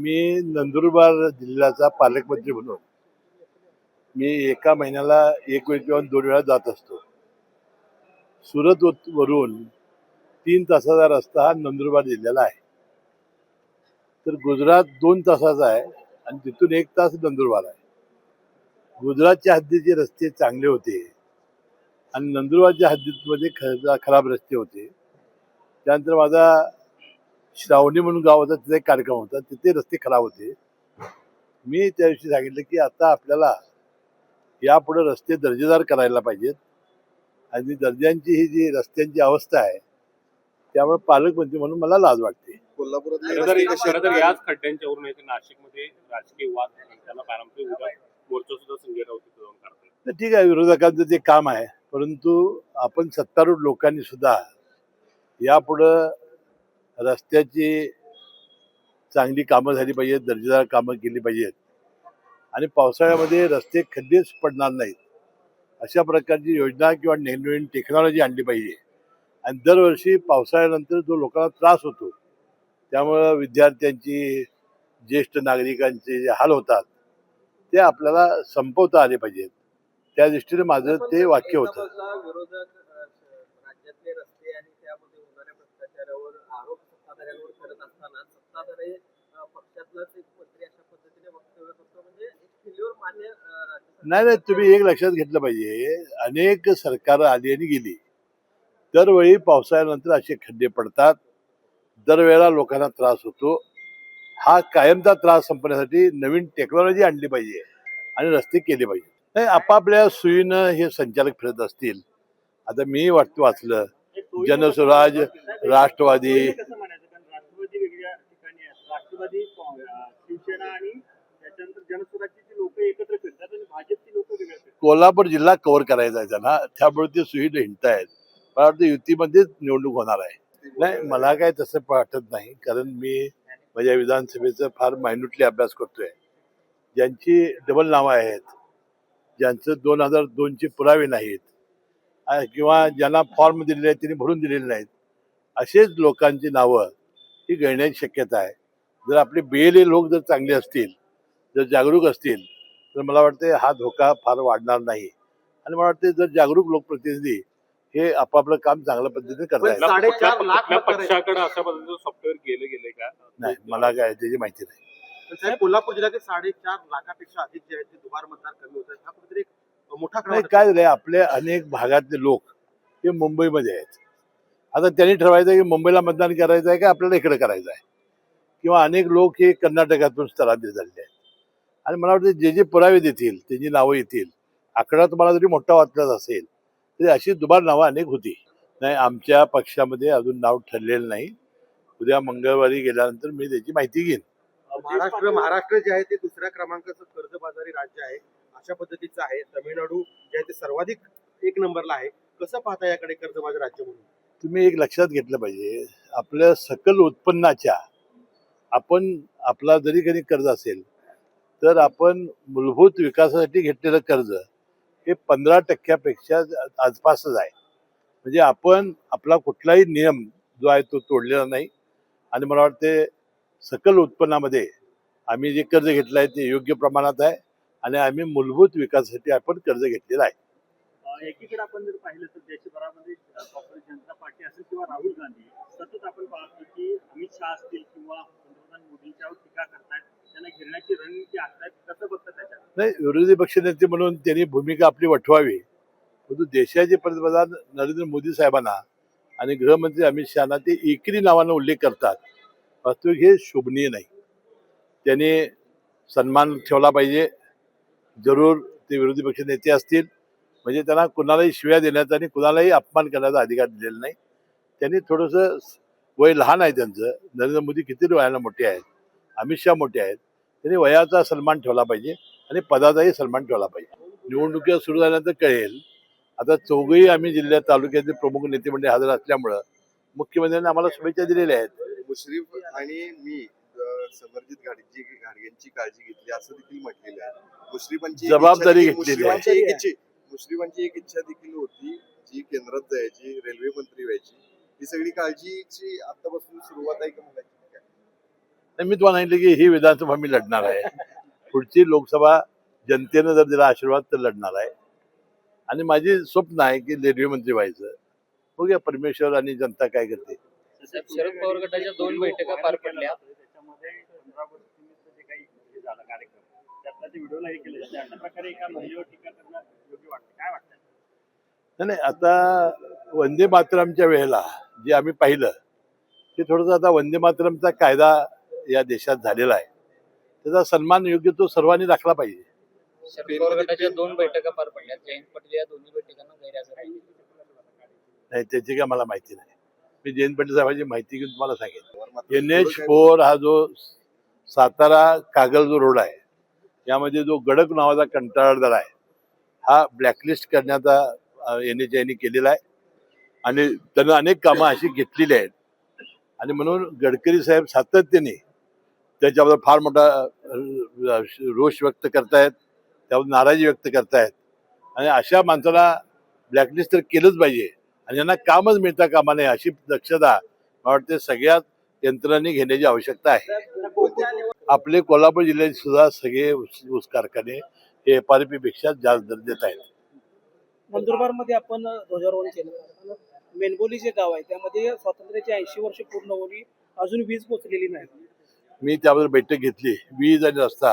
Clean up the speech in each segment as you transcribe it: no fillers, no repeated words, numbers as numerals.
मी नंदुरबार जिल्ह्याचा पालकमंत्री म्हणून मी एका महिन्याला एक वेळ किंवा 2 वेळा जात असतो. सुरत वरून 3 तासाचा रस्ता हा नंदुरबार जिल्ह्याला आहे. तर गुजरात 2 तासाचा आहे आणि तिथून 1 तास नंदुरबार आहे. गुजरातच्या हद्दीचे रस्ते चांगले होते आणि नंदुरबारच्या हद्दीमध्ये खराब रस्ते होते. त्यानंतर माझा श्रावणी म्हणून गाव होता, तिथे एक कार्यक्रम होता, तिथे रस्ते खराब होते. मी त्या दिवशी सांगितलं की आता आपल्याला यापुढे रस्ते दर्जेदार करायला पाहिजेत आणि दर्जांची ही जी रस्त्यांची अवस्था आहे त्यामुळे पालकमंत्री म्हणून मला लाज वाटते. खरं याच खड्ड्यांच्यावरून नाशिकमध्ये राजकीय वाद त्यांना पारंपरिक मोर्चा सुद्धा संजय राऊत जाऊन करतात. तर ठीक आहे, विरोधकांचं ते काम आहे, परंतु आपण सत्तारूढ लोकांनी सुद्धा यापुढं रस्त्याची चांगली कामं झाली पाहिजेत, दर्जेदार कामं केली पाहिजेत आणि पावसाळ्यामध्ये रस्ते खड्डेच पडणार नाहीत अशा प्रकारची योजना किंवा नवीन टेक्नॉलॉजी आणली पाहिजे. आणि दरवर्षी पावसाळ्यानंतर जो लोकांना त्रास होतो त्यामुळं विद्यार्थ्यांची, ज्येष्ठ नागरिकांचे जे हाल होतात ते आपल्याला संपवता आले पाहिजेत. त्या दृष्टीने माझं ते वाक्य होतं. राज्यातले रस्ते आणि त्यामध्ये होणाऱ्या भ्रष्टाचारावर आरोप सत्ताधाऱ्यांवर करत असताना सत्ताधारी पक्षातलाच एक मंत्री अशा पद्धतीने वक्तव्य करतो, म्हणजे एक फेल्युअर मान्य नाही, तुम्ही एक लक्षात घेतलं पाहिजे, अनेक सरकार आली आणि गेली, दरवेळी पावसाळ्यानंतर असे खड्डे पडतात, दरवेळेला लोकांना त्रास होतो. हा कायमचा त्रास संपण्यासाठी नवीन टेक्नॉलॉजी आणली पाहिजे आणि रस्ते केले पाहिजे. नाही, आपापल्या सोयीनं हे संचालक फिरत असतील. आता मी वाचलं जनस्वराज, राष्ट्रवादी, राष्ट्रवादी वेगळ्या ठिकाणी आहेत, राष्ट्रवादी शिवसेना आणि त्याच्यानंतर जनस्वराज्याची लोक एकत्र फिरतात आणि भाजपची लोक वेगळ्या फिरतात. कोल्हापूर जिल्हा कव्हर करायचा आहे त्यांना, त्यामुळे ते सुईनं हिंडतायत. मला वाटतं युतीमध्येच निवडणूक होणार आहे. नाही, मला काय तसं वाटत नाही, कारण मी माझ्या विधानसभेचा फार मायन्युटली अभ्यास करतोय. ज्यांची डबल नावं आहेत, ज्यांचं 2002चे पुरावे नाहीत किंवा ज्यांना फॉर्म दिलेले आहेत त्यांनी भरून दिलेले नाहीत, असेच लोकांची नावं ही गळण्याची शक्यता आहे. जर आपले BLA लोक जर चांगले असतील, जर जागरूक असतील, तर मला वाटतं हा धोका फार वाढणार नाही. आणि मला वाटतं जर जागरूक लोकप्रतिनिधी हे आपापलं काम चांगल्या पद्धतीने करतात. 4.5 लाख पक्षाकडे अशा पद्धतीचं सॉफ्टवेअर गेले का? नाही, मला काय त्याची माहिती नाही. साहेब, कोल्हापूर जिल्ह्यातील 4.5 लाखापेक्षा अधिक जे आहेत ते दुबार मतदार कमी होत आहेत, हा कुठेतरी एक मोठा नाही, क्रमांक काय झालंय, आपले अनेक भागातले लोक हे मुंबईमध्ये आहेत. आता त्यांनी ठरवायचं की मुंबईला मतदान करायचं आहे का आपल्याला इकडे करायचं आहे, किंवा अनेक लोक हे कर्नाटकातून स्थलांतरित झालेले आहेत. आणि मला वाटतं जे जे पुरावे देतील, त्यांची नावं येतील, आकडा तुम्हाला जरी मोठा वाटलाच असेल तरी अशी दुबार नावं अनेक होती. नाही, आमच्या पक्षामध्ये अजून नाव ठरलेलं नाही. उद्या मंगळवारी गेल्यानंतर मी त्याची माहिती घेईन. महाराष्ट्र जे आहे ते दुसऱ्या क्रमांकाचं कर्जबाजारी राज्य आहे, अशा पद्धतीचं आहे. तमिळनाडू जे आहे ते सर्वाधिक 1 नंबरला आहे. कसं पाहता याकडे कर्जबाजारी राज्य म्हणून? तुम्ही एक लक्षात घेतलं पाहिजे, आपल्या सकल उत्पन्नाच्या आपण आपला जरी कधी कर्ज असेल तर आपण मूलभूत विकासासाठी घेतलेलं कर्ज हे 15% आसपासच आहे. म्हणजे आपण आपला कुठलाही नियम जो आहे तो तोडलेला नाही. आणि मला वाटते सकल उत्पन्नामध्ये आम्ही जे कर्ज घेतलं आहे ते योग्य प्रमाणात आहे आणि आम्ही मूलभूत विकासासाठी आपण कर्ज घेतलेलं आहे. एकीकडे आपण जर पाहिलं तर देशभरामध्ये काँग्रेस जनता पार्टी असेल किंवा राहुल गांधी सतत आपण पाहतो की अमित शहा असतील किंवा पंतप्रधान मोदींच्यावर टीका करतायत, त्यांना घेरण्याची रणनीती आखतायत. कसं बघतात त्याच्यात? नाही, विरोधी पक्षनेते म्हणून त्यांनी भूमिका आपली वठवावी, परंतु देशाचे पंतप्रधान नरेंद्र मोदी साहेबांना आणि गृहमंत्री अमित शहाना ते एकेरी नावानं उल्लेख करतात. वास्तविक हे शोभनीय नाही. त्यांनी सन्मान ठेवला पाहिजे. जरूर ते विरोधी पक्ष नेते असतील, म्हणजे त्यांना कुणालाही शिव्या देण्याचा आणि कुणालाही अपमान करण्याचा अधिकार दिलेला नाही. त्यांनी थोडंसं वय लहान आहे त्यांचं, नरेंद्र मोदी किती वयाला मोठे आहेत, अमित शहा मोठे आहेत, त्यांनी वयाचा सन्मान ठेवला पाहिजे आणि पदाचाही सन्मान ठेवला पाहिजे. निवडणुकीला सुरू झाल्यानंतर कळेल. आता चौघही आम्ही जिल्ह्यात तालुक्याचे प्रमुख नेते म्हणजे हजर असल्यामुळं मुख्यमंत्र्यांनी आम्हाला शुभेच्छा दिलेल्या आहेत. मुश्रीफ आणि मी समर्जित घाडगेंची काळजी घेतली असं देखील म्हटलेलं आहे. मुश्रीफांची जबाबदारी घेतलेली आहे. मुश्रीफांची एक इच्छा देखील होती जी केंद्रात जायची, रेल्वे मंत्री व्हायची. ही सगळी काळजीची आतापासून सुरुवात आहे का म्हणायची? तर मी तुम्हाला सांगितलं की ही विधानसभा मी लढणार आहे. पुढची लोकसभा जनतेनं जर दिला आशीर्वाद तर लढणार आहे. आणि माझी स्वप्न आहे की रेल्वे मंत्री व्हायचं. बघूया परमेश्वर आणि जनता काय करते. शरद पवार गटाच्या 2 बैठका पार पडल्या. त्याच्यामध्ये 15 ऑगस्ट जे काही हे झालं कार्यक्रम त्यातला ते व्हिडिओला हे केलं जाते अशा प्रकारे एका महिलेवर टीका करणं योग्य वाटतं. काय वाटतं? नाही आता वंदे मातरमच्या वेळेला जे आम्ही पाहिलं ते थोडंसं आता वंदे मातरमचा कायदा या देशात झालेला आहे. त्याचा सन्मान योग्य तो सर्वांनी राखला पाहिजे. शरद पवार गटाच्या 2 बैठका पार पडल्या. जयंत पाटील या दोन्ही बैठकांना गैरहजर राहिले. नाही त्याची काय मला माहिती नाही. मी जयंत पाटील साहेबांची माहिती घेऊन तुम्हाला सांगेन. NH4 हा जो सातारा कागल जो रोड आहे यामध्ये जो गडक नावाचा कंत्राटदार आहे हा ब्लॅकलिस्ट करण्याचा NHAने केलेला आहे आणि त्यानं अनेक कामं अशी घेतलेली आहेत. आणि म्हणून गडकरी साहेब सातत्याने त्याच्याबद्दल फार मोठा रोष व्यक्त करतायत, त्यावर नाराजी व्यक्त करतायत. आणि अशा माणसाला ब्लॅकलिस्ट तर केलंच पाहिजे आणि यांना कामच मिळता कामा नये अशी दक्षता मला वाटते सगळ्याच यंत्रणांनी घेण्याची आवश्यकता आहे. आपले कोल्हापूर जिल्ह्यात सुद्धा सगळे ऊस कारखाने हे FRP पेक्षा जास्त दर देत आहेत. नंदुरबार मध्ये आपण ध्वजारोहण केलं. मेनगोली जे गाव आहे त्यामध्ये स्वातंत्र्याची 80 वर्ष पूर्ण होली, अजून वीज पोहोचलेली नाही. मी त्याबद्दल बैठक घेतली. वीज आणि रस्ता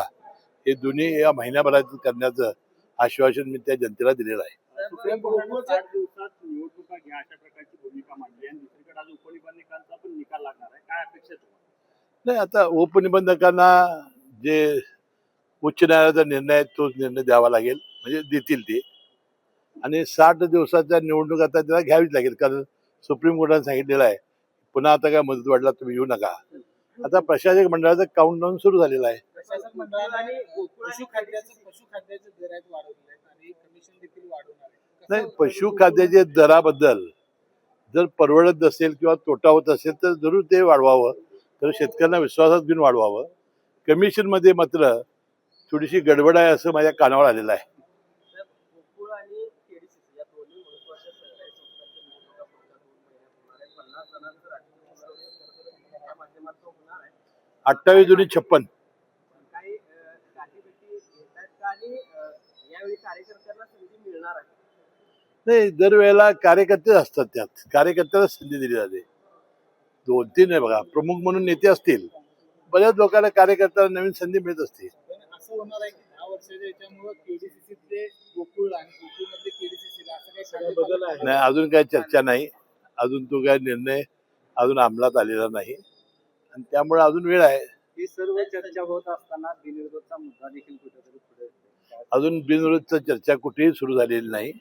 हे दोन्ही या महिन्याभरात करण्याचं आश्वासन मी त्या जनतेला दिलेलं आहे. सुप्रीम कोर्टाने 60 दिवसात निवडणुका घ्या अशा प्रकारची भूमिका मांडली आणि दुसरीकडे आज उपनिबंधकांचा पण निकाल लागणार आहे. काय अपेक्षा आहे तुम्हाला? नाही आता उपनिबंधकांना जे उच्च न्यायालयाचा निर्णय आहे तोच निर्णय द्यावा लागेल, म्हणजे देतील ते. आणि 60 दिवसाच्या निवडणूक आता त्याला घ्यावीच लागेल कारण सुप्रीम कोर्टाने सांगितलेलं आहे पुन्हा आता काय मुदत वाढला तुम्ही येऊ नका. आता प्रशासक मंडळाचं काउंटडाऊन सुरू झालेलं आहे. प्रशासक मंडळाने पशुखाद्याचे दर आहेत वाढवले आहेत आणि कमिशन देखील वाढवणार आहे. नाही पशुखाद्याच्या दराबद्दल जर परवडत नसेल किंवा तोटा होत असेल तर जरूर ते वाढवावं, तर शेतकऱ्यांना विश्वासात घेऊन वाढवावं. कमिशनमध्ये मात्र थोडीशी गडबड आहे असं माझ्या कानावर आलेलं आहे. गोकुळ आणि KDCC या दोन्ही महत्त्वाच्या सहकारी संस्थांच्या निवडणुका पुढच्या 2 महिन्यात होणार आहेत. 50 जणांचं राजकीय या माध्यमातून होणार आहे. 28 जुनी 56. काही गाठीभेटी घेत आहेत का आणि यावेळी कार्यकर्त्यांना संधी मिळणार आहे? नाही दरवेळेला कार्यकर्तेच असतात, त्यात कार्यकर्त्याला संधी दिली जाते. 2-3 आहे बघा, प्रमुख म्हणून नेते असतील, बऱ्याच लोकांना कार्यकर्त्याला नवीन संधी मिळत असते. असं होणार आहे की 10 वर्षाच्या याच्यामुळे KDCCतले गोकुळ आणि गोकुळमधले KDCCला असं काही बदल आहे? नाही अजून काही चर्चा नाही, अजून तो काय निर्णय अजून अंमलात आलेला नाही आणि त्यामुळे अजून वेळ आहे. ही सर्व चर्चा होत असताना बिनविरोधचा मुद्दा देखील कुठेतरी पुढे अजून बिनविरोधची चर्चा कुठेही सुरू झालेली नाही.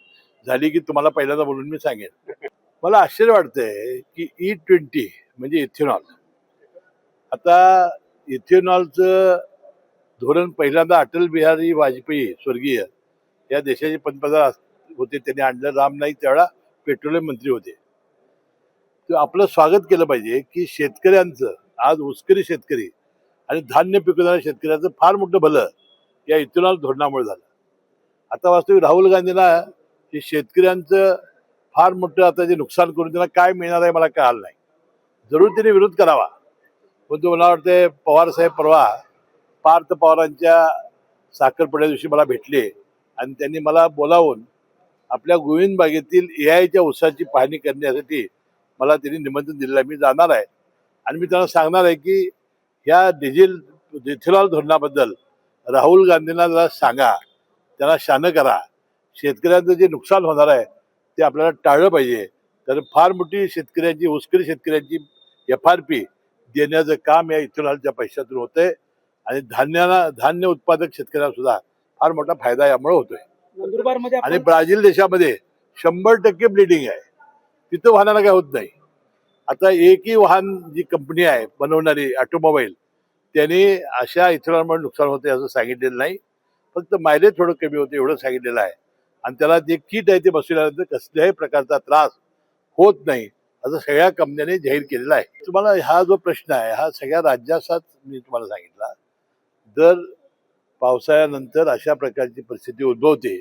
झाली की तुम्हाला पहिल्यांदा बोलून मी सांगेन. मला आश्चर्य वाटतंय की E20 म्हणजे इथेनॉल, आता इथेनॉलचं धोरण पहिल्यांदा अटल बिहारी वाजपेयी स्वर्गीय या देशाचे पंतप्रधान होते, त्यांनी आणलं. राम नाईक त्यावेळा पेट्रोलियम मंत्री होते. तर आपलं स्वागत केलं पाहिजे की शेतकऱ्यांचं आज ऊसकरी शेतकरी आणि धान्य पिकवणाऱ्या शेतकऱ्यांचं फार मोठं भलं या इथेनॉल धोरणामुळे झालं. आता वास्तविक राहुल गांधींना हे शेतकऱ्यांचं फार मोठं आता जे नुकसान करून त्यांना काय मिळणार आहे मला कळालं नाही. जरूर त्यांनी विरोध करावा, पण तो मला वाटतं पवार साहेब परवा पार्थ पवारांच्या साखरपुड्या दिवशी मला भेटले आणि त्यांनी मला बोलावून आपल्या गोविंद बागेतील AI ऊसाची पाहणी करण्यासाठी मला त्यांनी निमंत्रण दिलेलं आहे. मी जाणार आहे आणि मी त्यांना सांगणार आहे की ह्या इथेनॉल धोरणाबद्दल राहुल गांधींना जरा सांगा, त्यांना शानं करा. शेतकऱ्यांचं जे नुकसान होणार आहे ते आपल्याला टाळलं पाहिजे. तर फार मोठी शेतकऱ्यांची ऊसकरी शेतकऱ्यांची FRP देण्याचं काम या इथेनॉलच्या पैशातून होतंय आणि धान्य उत्पादक शेतकऱ्यांना सुद्धा फार मोठा फायदा यामुळे होतोय. नंदुरबारमध्ये आणि ब्राझील देशामध्ये 100% ब्लिडिंग आहे, तिथं वाहनाला काय होत नाही. आता एकही वाहन जी कंपनी आहे बनवणारी ऑटोमोबाईल त्यांनी अशा इथेनॉलमुळे नुकसान होते असं सांगितलेलं नाही, फक्त मायलेज थोडं कमी होते एवढं सांगितलेलं आहे. आणि त्याला जे किट आहे ते बसवल्यानंतर कसल्याही प्रकारचा त्रास होत नाही असं सगळ्या कंपन्यांनी जाहीर केलेला आहे. तुम्हाला हा जो प्रश्न आहे हा सगळ्या राज्याचाच मी तुम्हाला सांगितला. जर पावसाळ्यानंतर अशा प्रकारची परिस्थिती उद्भवते,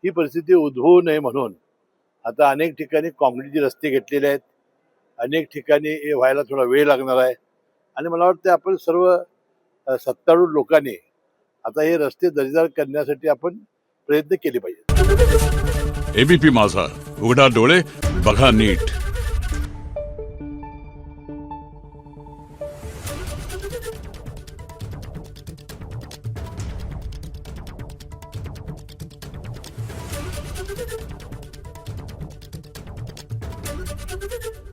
ही परिस्थिती उद्भवू नये म्हणून आता अनेक ठिकाणी काँक्रीटचे रस्ते घेतलेले आहेत, अनेक ठिकाणी हे व्हायला थोडा वेळ लागणार आहे आणि मला वाटतं आपण सर्व सत्तारूढ लोकांनी आता हे रस्ते दर्जेदार करण्यासाठी आपण प्रयत्न केले पाहिजे. एबीपी माझा, उघडा डोळे बघा नीट. Thank you.